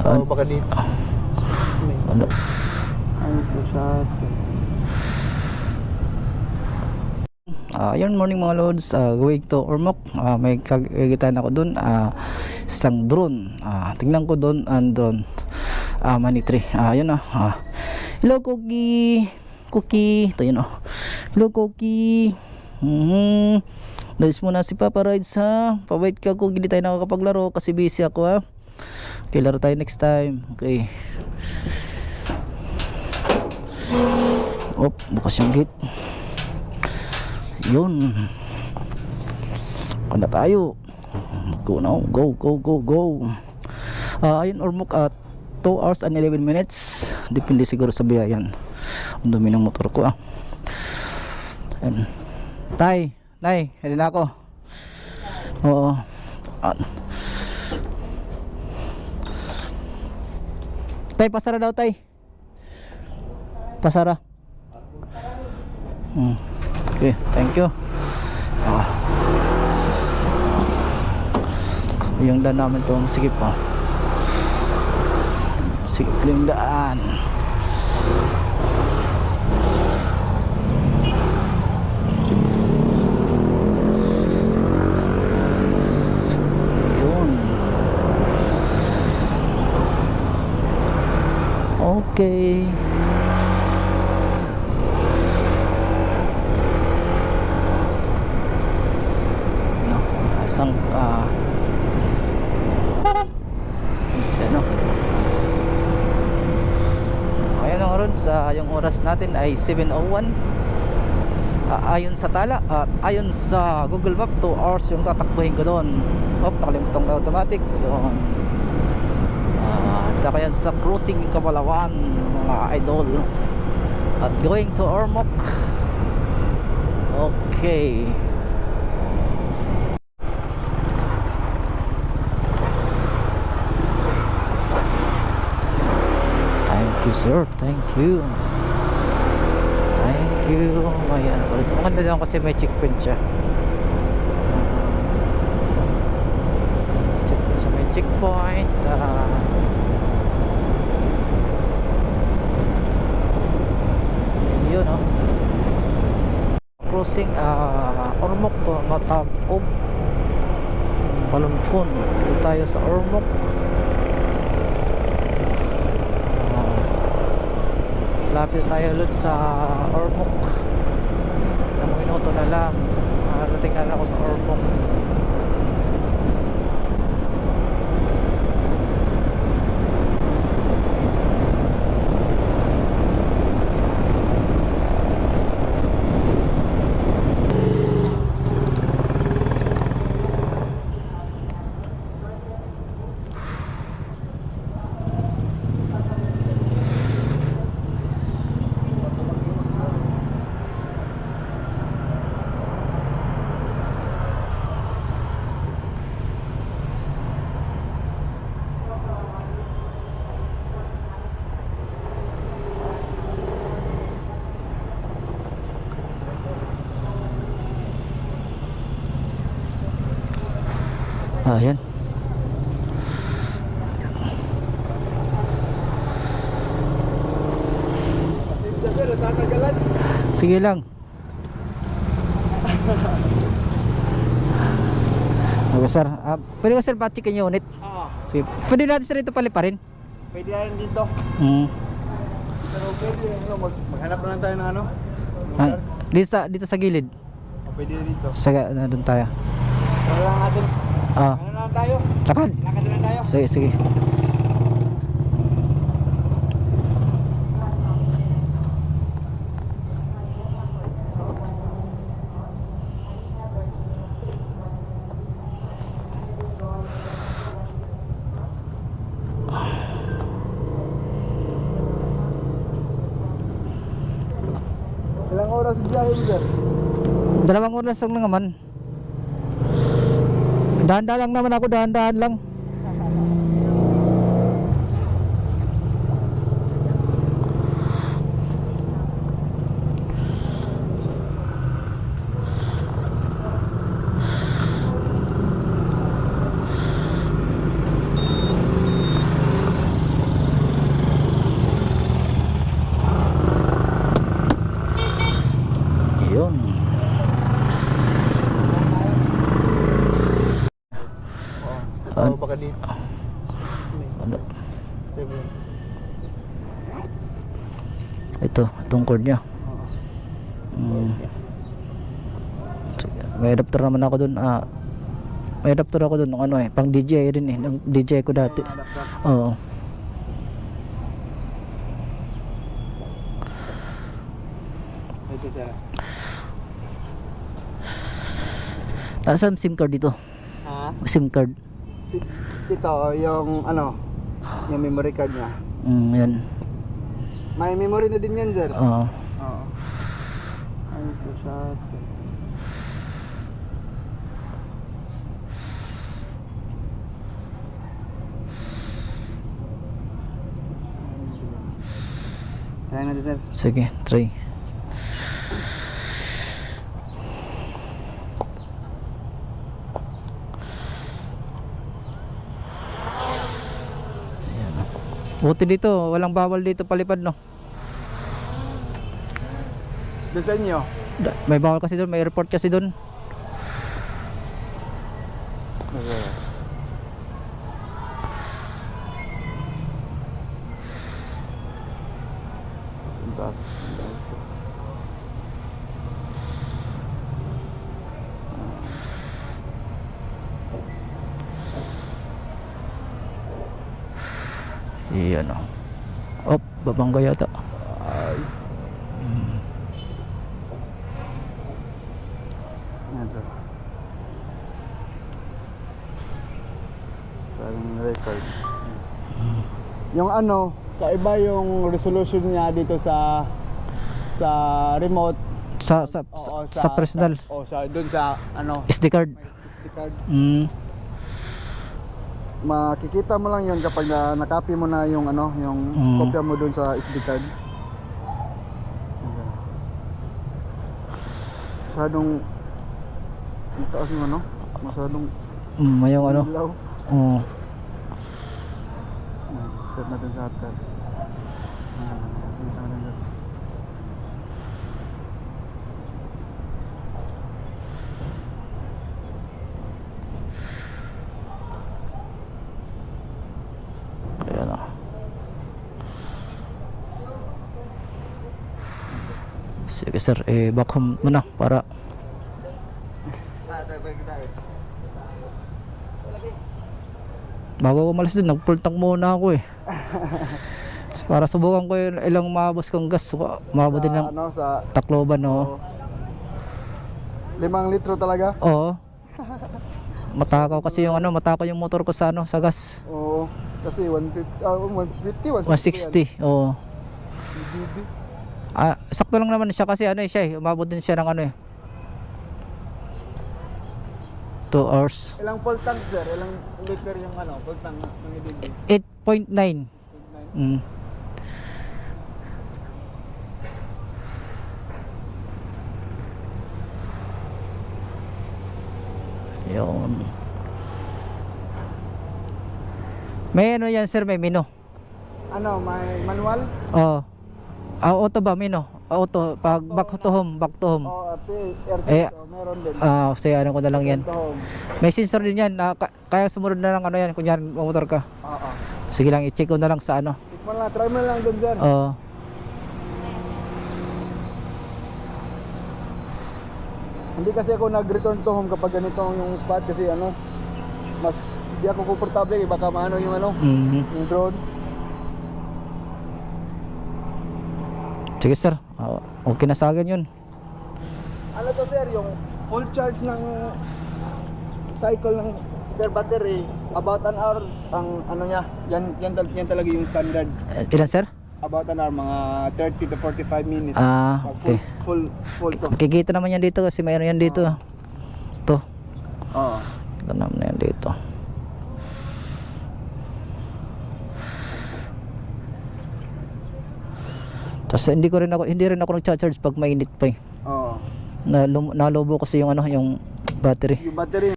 Oo, baka dito. Ano? Ayos na siya. Yun, morning mga lods, going to Ormoc. May kagitan ako dun, isang drone. Tingnan ko dun ang drone, money tree. Yun hello Cookie, Cookie, ito yun hello Cookie. Dalis muna si Papa Rides ha. Pabait ka Cookie, hindi tayo nakakapaglaro kasi busy ako Okay, laro tayo next time. Okay. Bukas yung gate. Yun. Kanda tayo. Go now. Go. Ayun, Ormoc 2 hours and 11 minutes. Depende siguro sa biyayan. Ang dumi ng motor ko Ayun. Tay, hindi na ako. Oo. Tay, pasara daw tay. Pasara. Okay, thank you. Yung daan namin to, masigip masigip yung daan. Yun. Okay. Isang ayan ang road yung oras natin ay 7:01 ayon sa tala at ayon sa Google Map 2 hours yung tatakbuhin ko doon. Nakalimutan ko automatic yun. Kaya sa cruising Kabalawan mga idol at going to Ormoc. Okay. Thank you sir, thank you. Ayan, maganda lang kasi may checkpoint siya. May checkpoint. Yun crossing Ormoc to Matag-Ob Palumfon. Dito tayo sa Ormoc. Lapit tayo ulit sa Ormoc. Ilang minuto na lang rating na lang ako sa Ormoc. Ayan. Sige lang. Sir, pwede ba sir pa-check yung unit? Sige. Pwede natin sir ito paliparin? Pwede yan dito. Pero pwede maghanap na lang tayo ng Dito sa gilid. Pwede dito. Doon tayo. Wala lang natin. Ano na lang tayo? Lakad na lang tayo. Sige. Ilang oras biyahe mo sir? 2 oras lang naman. Dahan-dahan lang naman ako, dahan-dahan lang. Ano? Seven. Itong cord niya. Sige. May adapter naman ako dun. May adapter ako dun ng ano pang DJI rin ng DJI ko dati. Oo. Ito sir. Nasaan SIM card dito? Ha? SIM card. Ito yung yung memory card niya. Yan. May memory na din yan sir. Oo. Oo. Ayos na siya. Kaya natin sir. Sige, try. Buti dito, walang bawal dito palipad, no? Doon sa inyo? May bawal kasi doon, may airport kasi doon. Iyan, oh. Op, babangga yata. Yan sir. Parang record. Yung kaiba yung resolution niya dito sa remote. Sa Oo, sa personal doon sa SD card. SD card. Makikita mo lang yun kapag nakopy mo na yung yung kopya mo doon sa SD card. Masyadong mataas yung masyadong Yung ilaw. Oo. Set natin sa hotcard. Ayan, oh. Sige sir, back home muna para bago ko umalis din, nag-full tank muna ako para subukan ko yung ilang maabos kong gas. Maabot din ng sa Tacloban, no? 5 litro talaga? Oo. Matakaw kasi yung matakaw yung motor ko sa sa gas. Oo. Kasi 150, 160. 160, oo. CBB. Sakto lang naman siya kasi umabot din siya ng 2 hours. Ilang full tank sir? Ilang liter yung full tank ng IDB? 8.9. Yun. May yan sir, may menu. May manual? Oo. Auto ba, menu? Auto, pag back to home. Oo, air meron din. Ano ko na lang yan. To home. May sensor din yan, kaya sumunod na lang yan, kunyari motor ka. Oo. Sige lang, i-check ko na lang sa Check mo lang, try mo lang doon sir. Oo. Hindi kasi ako nag-return to home kapag ganito yung spot kasi mas hindi ako komportable baka maano yung yung drone. Sige sir, okay na sa akin yun. To sir, yung full charge ng cycle ng per battery about an hour ang niya. Yan talaga yung standard. Ilan sir? About an hour, mga 30 to 45 minutes. Okay. Full to. Kikita naman yan dito kasi mayroon yan dito. To. Oo. Ito naman yan dito. Tapos hindi rin ako nag-charge pag mainit pa. Oo. Nalobo kasi yung yung battery. Yung battery